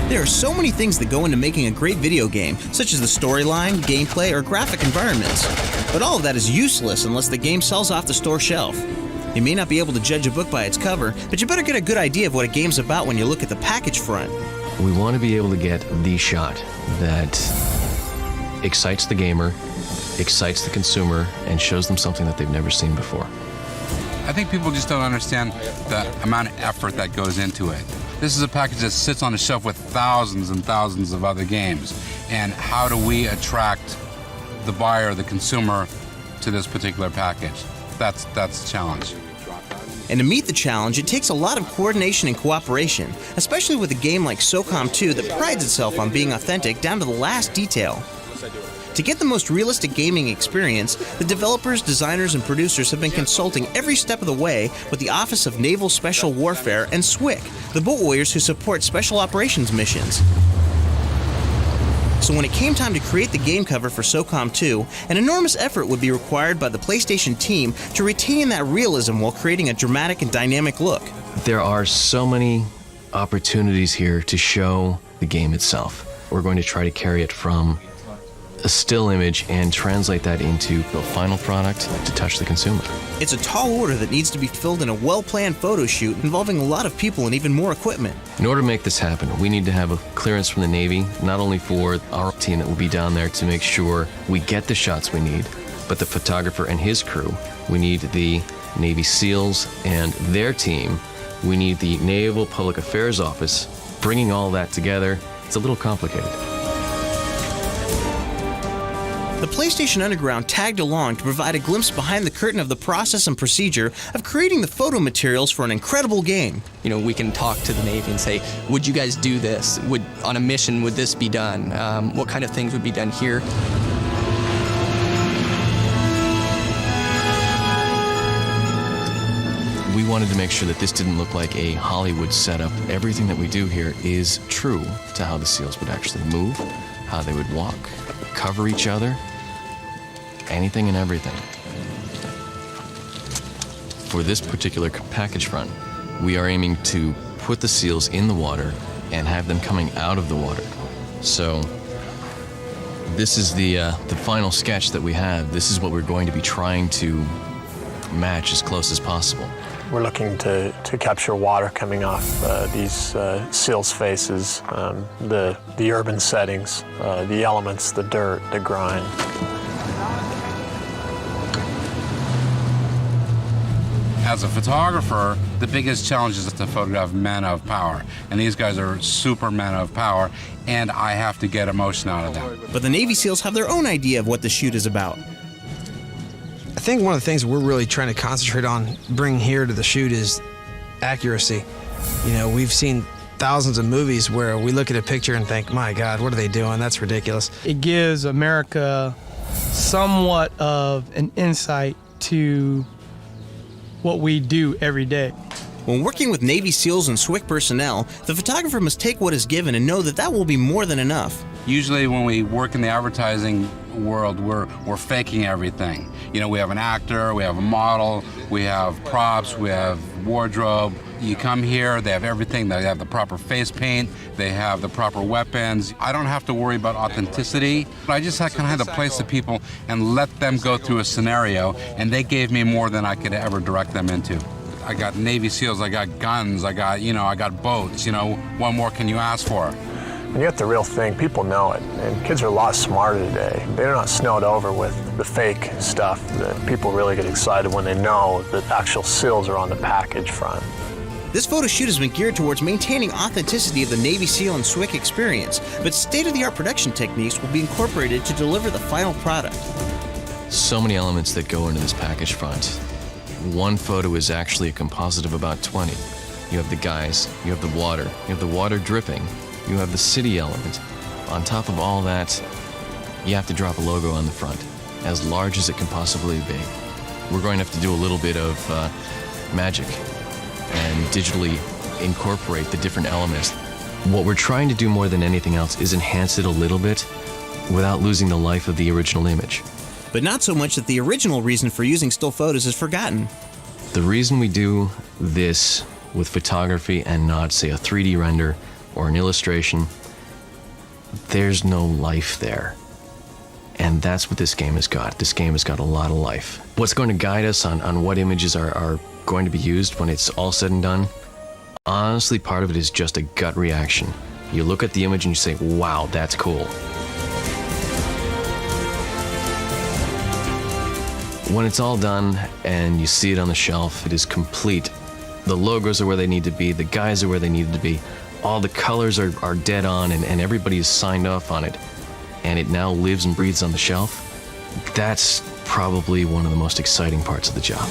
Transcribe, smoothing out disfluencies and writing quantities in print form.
There are so many things that go into making a great video game, such as the storyline, gameplay, or graphic environments. But all of that is useless unless the game sells off the store shelf. You may not be able to judge a book by its cover, but you better get a good idea of what a game's about when you look at the package front. We want to be able to get the shot that excites the gamer, excites the consumer, and shows them something that they've never seen before. I think people just don't understand the amount of effort that goes into it. This is a package that sits on a shelf with thousands and thousands of other games. And how do we attract the buyer, the consumer, to this particular package? That's the challenge. And to meet the challenge, it takes a lot of coordination and cooperation, especially with a game like SOCOM 2 that prides itself on being authentic down to the last detail. To get the most realistic gaming experience, the developers, designers, and producers have been consulting every step of the way with the Office of Naval Special Warfare and SWCC, the boat warriors who support special operations missions. So when it came time to create the game cover for SOCOM 2, an enormous effort would be required by the PlayStation team to retain that realism while creating a dramatic and dynamic look. There are so many opportunities here to show the game itself. We're going to try to carry it from a still image and translate that into the final product to touch the consumer. It's a tall order that needs to be filled in a well-planned photo shoot involving a lot of people and even more equipment. In order to make this happen, we need to have a clearance from the Navy, not only for our team that will be down there to make sure we get the shots we need, but the photographer and his crew. We need the Navy SEALs and their team. We need the Naval Public Affairs Office. Bringing all that together, it's a little complicated. The PlayStation Underground tagged along to provide a glimpse behind the curtain of the process and procedure of creating the photo materials for an incredible game. You know, we can talk to the Navy and say, would you guys do this? On a mission, would this be done? What kind of things would be done here? We wanted to make sure that this didn't look like a Hollywood setup. Everything that we do here is true to how the SEALs would actually move, how they would walk, cover each other, anything and everything. For this particular package front, we are aiming to put the SEALs in the water and have them coming out of the water. So this is the final sketch that we have. This is what we're going to be trying to match as close as possible. We're looking to capture water coming off these SEALs' faces, the urban settings, the elements, the dirt, the grind. As a photographer, the biggest challenge is to photograph men of power. And these guys are super men of power, and I have to get emotion out of them. But the Navy SEALs have their own idea of what the shoot is about. I think one of the things we're really trying to concentrate on bringing here to the shoot is accuracy. You know, we've seen thousands of movies where we look at a picture and think, my God, what are they doing? That's ridiculous. It gives America somewhat of an insight to what we do every day. When working with Navy SEALs and SWCC personnel, the photographer must take what is given and know that that will be more than enough. Usually when we work in the advertising world, we're faking everything. You know, we have an actor, we have a model, we have props, we have wardrobe. You come here, they have everything. They have the proper face paint, they have the proper weapons. I don't have to worry about authenticity. I just kind of had to place the people and let them go through a scenario, and they gave me more than I could ever direct them into. I got Navy SEALs, I got guns, I got boats. You know, what more can you ask for? When you get the real thing, people know it, and kids are a lot smarter today. They're not snowed over with the fake stuff. That people really get excited when they know that actual SEALs are on the package front. This photo shoot has been geared towards maintaining authenticity of the Navy SEAL and SWCC experience, but state-of-the-art production techniques will be incorporated to deliver the final product. So many elements that go into this package front. One photo is actually a composite of about 20. You have the guys, you have the water dripping, you have the city element. On top of all that, you have to drop a logo on the front, as large as it can possibly be. We're going to have to do a little bit of magic and digitally incorporate the different elements. What we're trying to do more than anything else is enhance it a little bit without losing the life of the original image. But not so much that the original reason for using still photos is forgotten. The reason we do this with photography and not, say, a 3D render or an illustration, there's no life there. And that's what this game has got. This game has got a lot of life. What's going to guide us on what images are going to be used when it's all said and done? Honestly, part of it is just a gut reaction. You look at the image and you say, wow, that's cool. When it's all done and you see it on the shelf, it is complete. The logos are where they need to be, the guys are where they needed to be, all the colors are dead on, and everybody is signed off on it, and it now lives and breathes on the shelf. That's probably one of the most exciting parts of the job.